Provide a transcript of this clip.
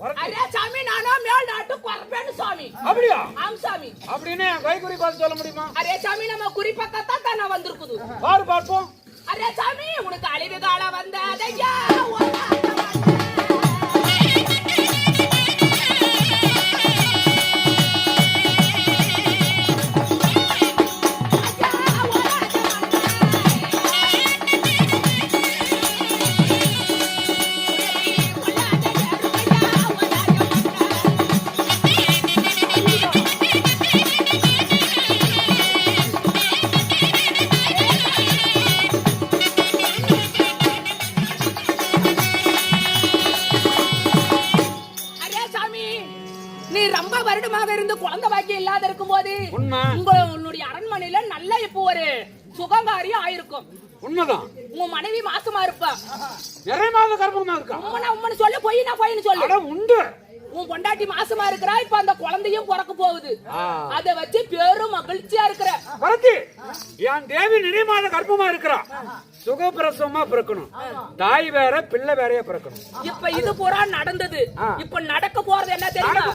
Array சாமி நானா மேல் நாட்டு குறப்பேன்னு சாமி. அப்படியா? ஆம் சாமி. அப்படின்னு கை குறி பார்த்து சொல்ல முடியுமா? அரே சாமி நம்ம குறி பக்கத்தான் தான வந்திருக்குது. பாரு பார்ப்போம். அரே சாமி உனக்கு அழிவு காலம் வந்ததையா நீ ரொம்ப வருடமாக இருந்து குழந்தை பாக்கியம் இல்லாத இருக்கும் போது உன்னுடைய அரண்மனையில நல்ல இப்போ ஒரு சுகங்காரியம் ஆயிருக்கும். உண்மைதான். உன் மனைவி மாசமா இருப்பா. நிறைய மாத கர்ப்பமா இருக்கா. உம்மன சொல்லு போயினா போயின்னு சொல்லு. உண்டு. உன் பொண்டாட்டி மாசமா இருக்கிறா. இப்ப அந்த குழந்தையும் பிறக்க போகுது. அத வச்சு பெரும் மகிழ்ச்சியா இருக்கிற பரத்தி என் தேவி நிறைய மாத கர்ப்பமா இருக்கிறா. சுகப்பிரசவமா பிறக்கணும். தாய் வேற பிள்ளை வேறையா பிறக்கணும். இப்ப இது பூரா நடந்தது. இப்ப நடக்க போறது என்ன தெரியுமா?